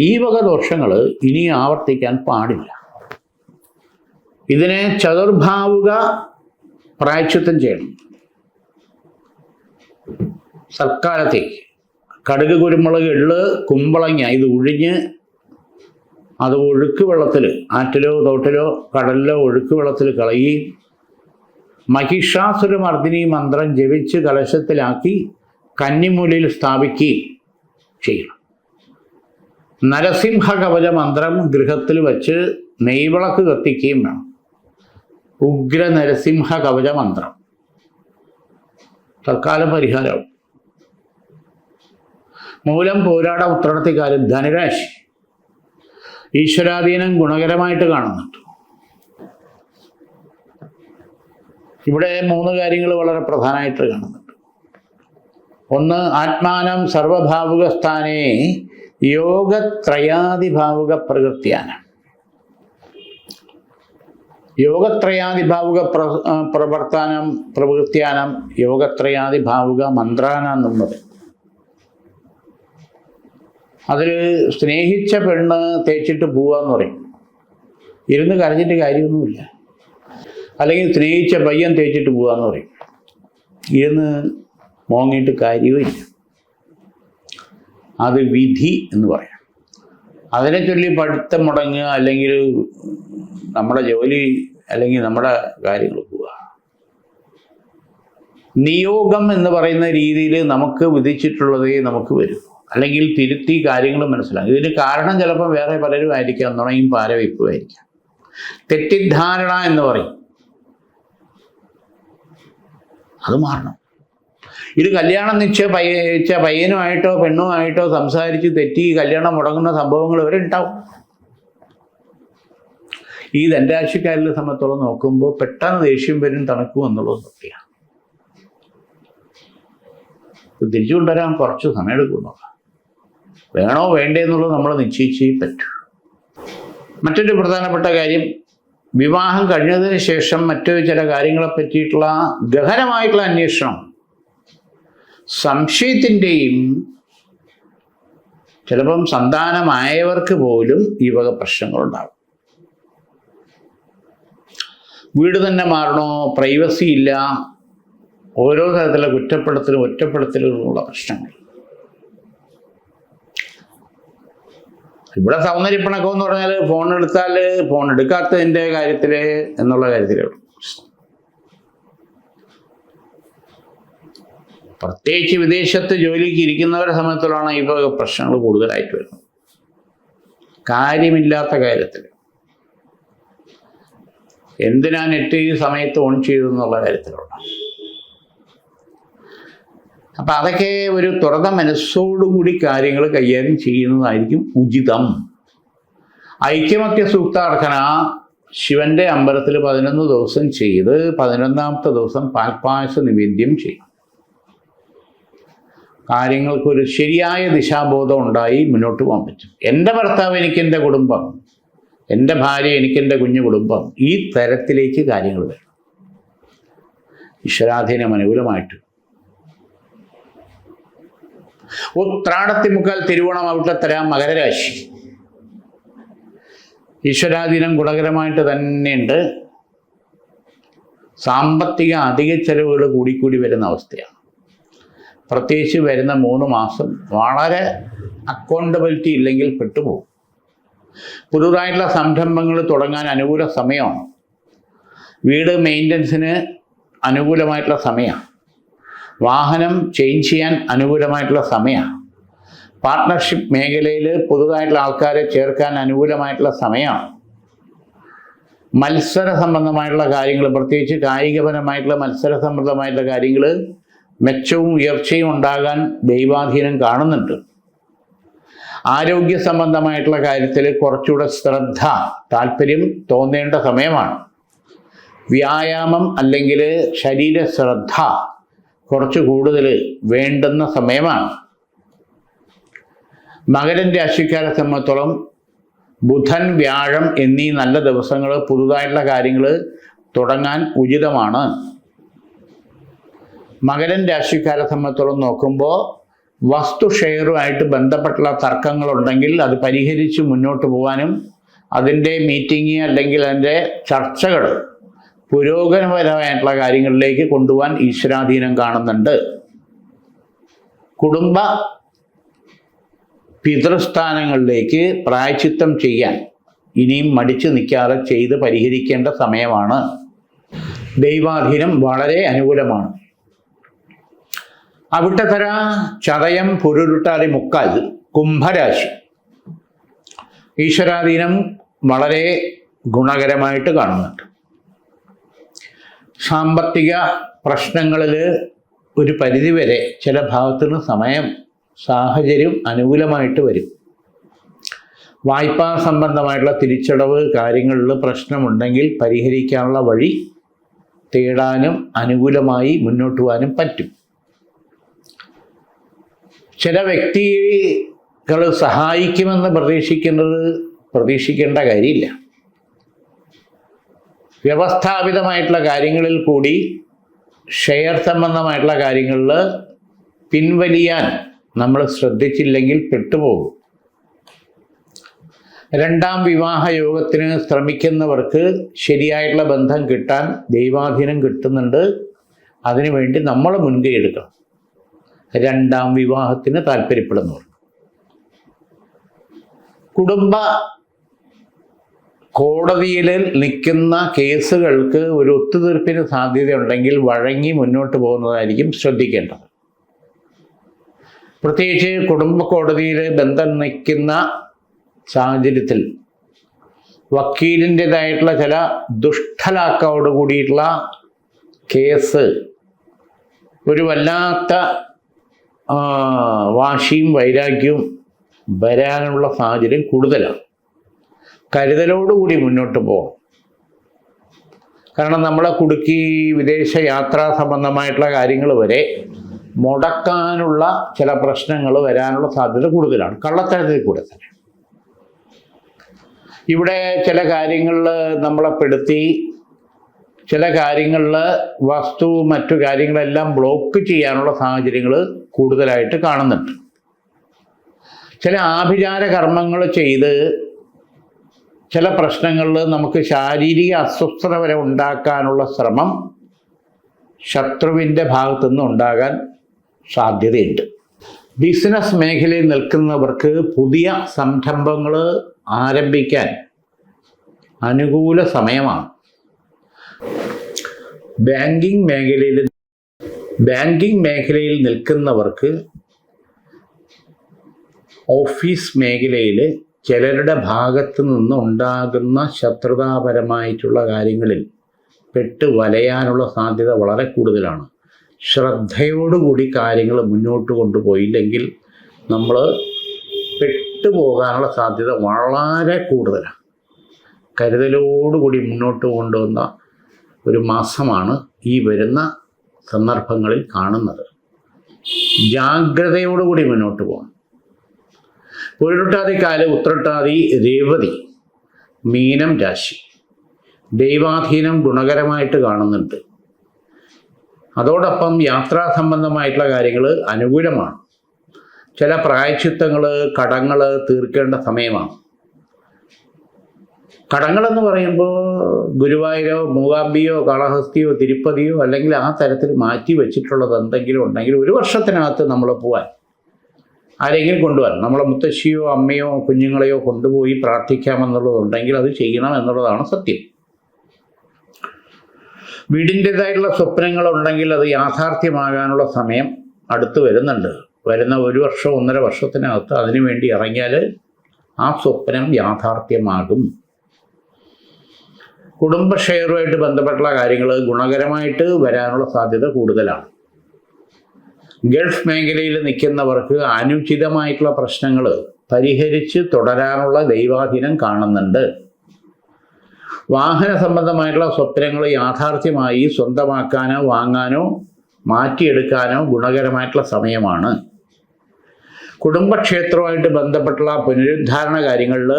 ഈ വക ദോഷങ്ങൾ ഇനി ആവർത്തിക്കാൻ പാടില്ല. ഇതിനെ ചതുർഭാവുക പ്രായശ്ചിത്തം ചെയ്യണം. സർക്കാരത്തേക്ക് കടുക്, കുരുമുളക്, എള്ള്, കുമ്പളങ്ങ ഇത് ഒഴിഞ്ഞ് അത് ഒഴുക്ക് വെള്ളത്തിൽ, ആറ്റിലോ തോട്ടിലോ കടലിലോ ഒഴുക്ക് വെള്ളത്തിൽ കളയി മഹിഷാസുരമർദ്ദിനി മന്ത്രം ജപിച്ച് കലശത്തിലാക്കി കന്നിമൂലയിൽ സ്ഥാപിക്കുകയും ചെയ്യണം. നരസിംഹ കവച മന്ത്രം ഗൃഹത്തിൽ വച്ച് നെയ്വിളക്ക് കത്തിക്കുകയും വേണം. ഉഗ്ര നരസിംഹ കവച മന്ത്രം തൽക്കാലം പരിഹാരമാവും. മൂലം, പോരാട, ഉത്രടത്തിക്കാലം ധനുരാശി ഈശ്വരാധീനം ഗുണകരമായിട്ട് കാണുന്നുണ്ട്. ഇവിടെ 3 കാര്യങ്ങൾ വളരെ പ്രധാനമായിട്ട് കാണുന്നുണ്ട്. ഒന്ന്, ആത്മാനം സർവഭാവുക സ്ഥാനേ യോഗത്രയാദിഭാവുക പ്രകൃത്യാനം. യോഗത്രയാദിഭാവുക പ്രവൃത്യാനം യോഗത്രയാദിഭാവുക മന്ത്രാനം എന്നും പറയും. അതിൽ സ്നേഹിച്ച പെണ്ണ് തേച്ചിട്ട് പോവാന്ന് പറയും. ഇരുന്ന് കരഞ്ഞിട്ട് കാര്യമൊന്നുമില്ല. അല്ലെങ്കിൽ സ്നേഹിച്ച പയ്യൻ തേച്ചിട്ട് പോവാന്ന് പറയും. ഇരുന്ന് മോങ്ങിയിട്ട് കാര്യവുമില്ല. അത് വിധി എന്ന് പറയാം. അതിനെ ചൊല്ലി പഠിത്തം മുടങ്ങുക, അല്ലെങ്കിൽ നമ്മുടെ ജോലി, അല്ലെങ്കിൽ നമ്മുടെ കാര്യങ്ങൾ പോവുക. നിയോഗം എന്ന് പറയുന്ന രീതിയിൽ നമുക്ക് വിധിച്ചിട്ടുള്ളതേ നമുക്ക് വരും. അല്ലെങ്കിൽ തിരുത്തി കാര്യങ്ങൾ മനസ്സിലാകും. ഇതിന് കാരണം ചിലപ്പോൾ വേറെ പലരും ആയിരിക്കാം. നുണയും പാരവയ്പ്പുമായിരിക്കാം. തെറ്റിദ്ധാരണ എന്ന് പറയും. അത് മാറണം. ഇത് കല്യാണം നിശ്ചയിച്ച പയ്യനുമായിട്ടോ പെണ്ണുമായിട്ടോ സംസാരിച്ച് തെറ്റി കല്യാണം മുടങ്ങുന്ന സംഭവങ്ങൾ വരെ ഉണ്ടാവും. ഈ ധനരാശിക്കാരിലെ സംബന്ധിച്ചോളം നോക്കുമ്പോൾ പെട്ടെന്ന് ദേഷ്യം വരും, തണുക്കും എന്നുള്ളത് സത്യമാണ്. തിരിച്ചു കൊണ്ടുവരാൻ കുറച്ച് സമയം എടുക്കുന്നുള്ളൂ. വേണോ വേണ്ടേ എന്നുള്ളത് നമ്മൾ നിശ്ചയിച്ചേ പറ്റൂ. മറ്റൊരു പ്രധാനപ്പെട്ട കാര്യം, വിവാഹം കഴിഞ്ഞതിന് ശേഷം മറ്റു ചില കാര്യങ്ങളെ പറ്റിയിട്ടുള്ള ഗഹനമായിട്ടുള്ള അന്വേഷണം സംശയത്തിൻ്റെയും ചിലപ്പം സന്താനമായവർക്ക് പോലും ഈ വക പ്രശ്നങ്ങളുണ്ടാകും. വീട് തന്നെ മാറണോ, പ്രൈവസി ഇല്ല, ഓരോ തരത്തിലുള്ള കുറ്റപ്പെടുത്തലും ഒറ്റപ്പെടുത്തലുമുള്ള പ്രശ്നങ്ങൾ. ഇവിടെ സൗന്ദര്യപ്പിണക്കം എന്ന് പറഞ്ഞാൽ ഫോൺ എടുത്താൽ ഫോൺ എടുക്കാത്തതിൻ്റെ കാര്യത്തിൽ എന്നുള്ള കാര്യത്തിലേ ഉള്ളൂ. പ്രത്യേകിച്ച് വിദേശത്ത് ജോലിക്ക് ഇരിക്കുന്നവരെ സംബന്ധിച്ചിടത്തോളം ഈ വക പ്രശ്നങ്ങൾ കൂടുതലായിട്ട് വരുന്നത്. കാര്യമില്ലാത്ത കാര്യത്തിൽ എന്തിനാ നെറ്റ് ഈ സമയത്ത് ഓൺ ചെയ്തു എന്നുള്ള കാര്യത്തിലുള്ള. അപ്പം അതൊക്കെ ഒരു തുറന്ന മനസ്സോടുകൂടി കാര്യങ്ങൾ കൈകാര്യം ചെയ്യുന്നതായിരിക്കും ഉചിതം. ഐക്യമത്യ സൂക്താർച്ചന ശിവന്റെ അമ്പലത്തിൽ 11 ദിവസം ചെയ്ത് 11ാമത്തെ ദിവസം പാൽപ്പായസ നിവേദ്യം ചെയ്യും. കാര്യങ്ങൾക്കൊരു ശരിയായ ദിശാബോധം ഉണ്ടായി മുന്നോട്ട് പോകാൻ പറ്റും. എൻ്റെ ഭർത്താവ് എനിക്കെൻ്റെ കുടുംബം, എൻ്റെ ഭാര്യ എനിക്കെൻ്റെ കുഞ്ഞു കുടുംബം, ഈ തരത്തിലേക്ക് കാര്യങ്ങൾ വരും. ഈശ്വരാധീനം അനുകൂലമായിട്ട്. ഉത്രാടത്തിമുക്കാൽ തിരുവോണം അവിട്ടത്തര മകരരാശി. ഈശ്വരാധീനം ഗുണകരമായിട്ട് തന്നെയുണ്ട്. സാമ്പത്തിക അധിക ചെലവുകൾ കൂടിക്കൂടി വരുന്ന അവസ്ഥയാണ്. പ്രത്യേകിച്ച് വരുന്ന 3 മാസം വളരെ അക്കൗണ്ടബിലിറ്റി ഇല്ലെങ്കിൽ പെട്ടുപോകും. പുതുതായിട്ടുള്ള സംരംഭങ്ങൾ തുടങ്ങാൻ അനുകൂല സമയമാണ്. വീട് മെയിൻ്റനൻസിന് അനുകൂലമായിട്ടുള്ള സമയമാണ്. വാഹനം ചേഞ്ച് ചെയ്യാൻ അനുകൂലമായിട്ടുള്ള സമയമാണ്. പാർട്ട്ണർഷിപ്പ് മേഖലയിൽ പുതുതായിട്ടുള്ള ആൾക്കാരെ ചേർക്കാൻ അനുകൂലമായിട്ടുള്ള സമയമാണ്. മത്സര സംബന്ധമായിട്ടുള്ള കാര്യങ്ങൾ, പ്രത്യേകിച്ച് കായികപരമായിട്ടുള്ള മത്സര സംബന്ധമായിട്ടുള്ള കാര്യങ്ങൾ മെച്ചവും ഉയർച്ചയും ഉണ്ടാകാൻ ദൈവാധീനം കാണുന്നുണ്ട്. ആരോഗ്യ സംബന്ധമായിട്ടുള്ള കാര്യത്തിൽ കുറച്ചുകൂടെ ശ്രദ്ധ, താല്പര്യം തോന്നേണ്ട സമയമാണ്. വ്യായാമം അല്ലെങ്കിൽ ശരീര ശ്രദ്ധ കുറച്ച് കൂടുതൽ വേണ്ടുന്ന സമയമാണ്. മകരൻ രാശിക്കാരെ സംബന്ധിച്ചോളം ബുധൻ, വ്യാഴം എന്നീ നല്ല ദിവസങ്ങൾ പുതുതായിട്ടുള്ള കാര്യങ്ങൾ തുടങ്ങാൻ ഉചിതമാണ്. മകരൻ രാശിക്കാരെ സംബന്ധിച്ചോളം നോക്കുമ്പോൾ വസ്തു ഷെയറുമായിട്ട് ബന്ധപ്പെട്ടുള്ള തർക്കങ്ങളുണ്ടെങ്കിൽ അത് പരിഹരിച്ച് മുന്നോട്ട് പോകാനും അതിൻ്റെ മീറ്റിംഗ് അല്ലെങ്കിൽ അതിൻ്റെ ചർച്ചകൾ പുരോഗമനപരമായിട്ടുള്ള കാര്യങ്ങളിലേക്ക് കൊണ്ടുപോകാൻ ഈശ്വരാധീനം കാണുന്നുണ്ട്. കുടുംബ പിതൃസ്ഥാനങ്ങളിലേക്ക് പ്രായശ്ചിത്തം ചെയ്യാൻ ഇനിയും മടിച്ചു നിൽക്കാതെ ചെയ്ത് പരിഹരിക്കേണ്ട സമയമാണ്. ദൈവാധീനം വളരെ അനുകൂലമാണ്. അവിട്ടത്തര ചതയം പുരുരുട്ടാതി മുക്കാൽ കുംഭരാശി. ഈശ്വരാധീനം വളരെ ഗുണകരമായിട്ട് കാണുന്നുണ്ട്. സാമ്പത്തിക പ്രശ്നങ്ങളിൽ ഒരു പരിധിവരെ ചില ഭാഗത്തുനിന്ന് സമയം സാഹചര്യം അനുകൂലമായിട്ട് വരും. വായ്പാ സംബന്ധമായിട്ടുള്ള തിരിച്ചടവ് കാര്യങ്ങളിൽ പ്രശ്നമുണ്ടെങ്കിൽ പരിഹരിക്കാനുള്ള വഴി തേടാനും അനുകൂലമായി മുന്നോട്ട് പോകാനും പറ്റും. ചില വ്യക്തികൾ സഹായിക്കുമെന്ന് പ്രതീക്ഷിക്കേണ്ട കാര്യമില്ല. വ്യവസ്ഥാപിതമായിട്ടുള്ള കാര്യങ്ങളിൽ കൂടി ഷെയർ സംബന്ധമായിട്ടുള്ള കാര്യങ്ങളിൽ പിൻവലിയാൻ നമ്മൾ ശ്രദ്ധിച്ചില്ലെങ്കിൽ പെട്ടുപോകും. 2ാം വിവാഹ യോഗത്തിന് ശ്രമിക്കുന്നവർക്ക് ശരിയായിട്ടുള്ള ബന്ധം കിട്ടാൻ ദൈവാധീനം കിട്ടുന്നുണ്ട്. അതിനുവേണ്ടി നമ്മൾ മുൻകൈ എടുക്കണം. 2ാം വിവാഹത്തിന് താല്പര്യപ്പെടുന്നവർ. കുടുംബ കോടതിയിൽ നിൽക്കുന്ന കേസുകൾക്ക് ഒരു ഒത്തുതീർപ്പിന് സാധ്യതയുണ്ടെങ്കിൽ വഴങ്ങി മുന്നോട്ട് പോകുന്നതായിരിക്കും ശ്രദ്ധിക്കേണ്ടത്. പ്രത്യേകിച്ച് കുടുംബ കോടതിയിൽ ബന്ധം നിൽക്കുന്ന സാഹചര്യത്തിൽ വക്കീലിൻ്റെതായിട്ടുള്ള ചില ദുഷ്ടലാക്കോട് കൂടിയിട്ടുള്ള കേസ് ഒരു വല്ലാത്ത വാശിയും വൈരാഗ്യവും വരാനുള്ള സാഹചര്യം കൂടുതലാണ്. കരുതലോടുകൂടി മുന്നോട്ട് പോകും. കാരണം നമ്മളെ കുടുക്കി വിദേശ യാത്രാ സംബന്ധമായിട്ടുള്ള കാര്യങ്ങൾ വരെ മുടക്കാനുള്ള ചില പ്രശ്നങ്ങൾ വരാനുള്ള സാധ്യത കൂടുതലാണ്. കള്ളത്തരത്തിൽ കൂടെ തന്നെ ഇവിടെ ചില കാര്യങ്ങളിൽ നമ്മളെ പെടുത്തി ചില കാര്യങ്ങളിൽ വസ്തു മറ്റു കാര്യങ്ങളെല്ലാം ബ്ലോക്ക് ചെയ്യാനുള്ള സാഹചര്യങ്ങൾ കൂടുതലായിട്ട് കാണുന്നുണ്ട്. ചില ആഭിചാര കർമ്മങ്ങൾ ചെയ്ത് ചില പ്രശ്നങ്ങളിൽ നമുക്ക് ശാരീരിക അസ്വസ്ഥത വരെ ഉണ്ടാക്കാനുള്ള ശ്രമം ശത്രുവിൻ്റെ ഭാഗത്തുനിന്ന് ഉണ്ടാകാൻ സാധ്യതയുണ്ട്. ബിസിനസ് മേഖലയിൽ നിൽക്കുന്നവർക്ക് പുതിയ സംരംഭങ്ങൾ ആരംഭിക്കാൻ അനുകൂല സമയമാണ്. ബാങ്കിങ് മേഖലയിൽ നിൽക്കുന്നവർക്ക് ഓഫീസ് മേഖലയിൽ ചിലരുടെ ഭാഗത്തു നിന്ന് ഉണ്ടാകുന്ന ശത്രുതാപരമായിട്ടുള്ള കാര്യങ്ങളിൽ പെട്ട് വലയാനുള്ള സാധ്യത വളരെ കൂടുതലാണ്. ശ്രദ്ധയോടുകൂടി കാര്യങ്ങൾ മുന്നോട്ട് കൊണ്ടുപോയില്ലെങ്കിൽ നമ്മൾ പെട്ടുപോകാനുള്ള സാധ്യത വളരെ കൂടുതലാണ്. കരുതലോടുകൂടി മുന്നോട്ട് കൊണ്ടുവന്ന ഒരു മാസമാണ് ഈ വരുന്ന സന്ദർഭങ്ങളിൽ കാണുന്നത്. ജാഗ്രതയോടുകൂടി മുന്നോട്ട് പോകണം. പൂരുരുട്ടാതിക്കാല്, ഉത്രട്ടാതി, രേവതി, മീനം രാശി ദൈവാധീനം ഗുണകരമായിട്ട് കാണുന്നുണ്ട്. അതോടൊപ്പം യാത്രാ സംബന്ധമായിട്ടുള്ള കാര്യങ്ങൾ അനുകൂലമാണ്. ചില പ്രായശ്ചിത്തങ്ങൾ, കടങ്ങൾ തീർക്കേണ്ട സമയമാണ്. കടങ്ങളെന്ന് പറയുമ്പോൾ ഗുരുവായൂരോ മൂകാംബിയോ കാളഹസ്തിയോ തിരുപ്പതിയോ അല്ലെങ്കിൽ ആ തരത്തിൽ മാറ്റി വെച്ചിട്ടുള്ളത് എന്തെങ്കിലും ഉണ്ടെങ്കിൽ ഒരു വർഷത്തിനകത്ത് നമ്മൾ പോകാൻ ആരെങ്കിലും കൊണ്ടുവരണം. നമ്മളെ മുത്തശ്ശിയോ അമ്മയോ കുഞ്ഞുങ്ങളെയോ കൊണ്ടുപോയി പ്രാർത്ഥിക്കാമെന്നുള്ളതുണ്ടെങ്കിൽ അത് ചെയ്യണം എന്നുള്ളതാണ് സത്യം. വീടിൻ്റെതായിട്ടുള്ള സ്വപ്നങ്ങളുണ്ടെങ്കിൽ അത് യാഥാർത്ഥ്യമാകാനുള്ള സമയം അടുത്ത് വരുന്നുണ്ട്. വരുന്ന ഒരു വർഷം 1.5 വർഷത്തിനകത്ത് അതിനുവേണ്ടി ഇറങ്ങിയാൽ ആ സ്വപ്നം യാഥാർത്ഥ്യമാകും. കുടുംബ ഷെയറുമായിട്ട് ബന്ധപ്പെട്ടുള്ള കാര്യങ്ങൾ ഗുണകരമായിട്ട് വരാനുള്ള സാധ്യത കൂടുതലാണ്. ഗൾഫ് മേഖലയിൽ നിൽക്കുന്നവർക്ക് അനുചിതമായിട്ടുള്ള പ്രശ്നങ്ങൾ പരിഹരിച്ച് തുടരാനുള്ള ദൈവാധീനം കാണുന്നുണ്ട്. വാഹന സംബന്ധമായിട്ടുള്ള സ്വപ്നങ്ങൾ യാഥാർത്ഥ്യമായി സ്വന്തമാക്കാനോ വാങ്ങാനോ മാറ്റിയെടുക്കാനോ ഗുണകരമായിട്ടുള്ള സമയമാണ്. കുടുംബക്ഷേത്രവുമായിട്ട് ബന്ധപ്പെട്ടുള്ള പുനരുദ്ധാരണ കാര്യങ്ങളിൽ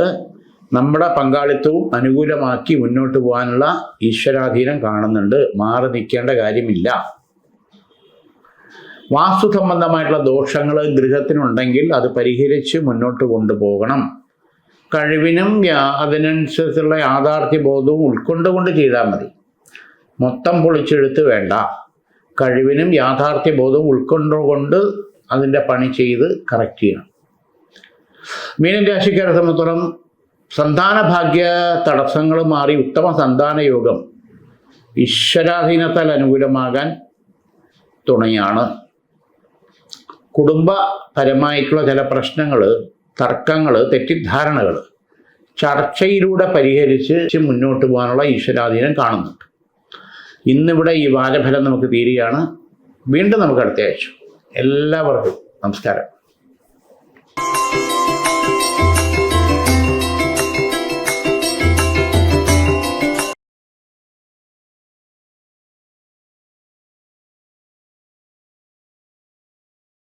നമ്മുടെ പങ്കാളിത്തവും അനുകൂലമാക്കി മുന്നോട്ട് പോകാനുള്ള ഈശ്വരാധീനം കാണുന്നുണ്ട്. മാറി നിൽക്കേണ്ട കാര്യമില്ല. വാസ്തു സംബന്ധമായിട്ടുള്ള ദോഷങ്ങൾ ഗൃഹത്തിനുണ്ടെങ്കിൽ അത് പരിഹരിച്ച് മുന്നോട്ട് കൊണ്ടുപോകണം. കഴിവിനും അതിനനുസരിച്ചുള്ള യാഥാർത്ഥ്യബോധവും ഉൾക്കൊണ്ടുകൊണ്ട് ചെയ്താൽ മതി. മൊത്തം പൊളിച്ചെടുത്ത് വേണ്ട. കഴിവിനും യാഥാർത്ഥ്യബോധവും ഉൾക്കൊണ്ടുകൊണ്ട് അതിൻ്റെ പണി ചെയ്ത് കറക്റ്റ് ചെയ്യണം. മീനൻ രാശിക്കാരെ സംബന്ധിച്ചിടത്തോളം സന്താനഭാഗ്യ തടസ്സങ്ങൾ മാറി ഉത്തമ സന്താന യോഗം ഈശ്വരാധീനത്താൽ അനുകൂലമാകാൻ തുണയാണ്. കുടുംബപരമായിട്ടുള്ള ചില പ്രശ്നങ്ങൾ, തർക്കങ്ങൾ, തെറ്റിദ്ധാരണകൾ ചർച്ചയിലൂടെ പരിഹരിച്ച് മുന്നോട്ട് പോകാനുള്ള ഈശ്വരാധീനം കാണുന്നുണ്ട്. ഇന്നിവിടെ ഈ വാരഫലം നമുക്ക് തീരുകയാണ്. വീണ്ടും നമുക്ക് അടുത്ത ആഴ്ച. എല്ലാവർക്കും നമസ്കാരം.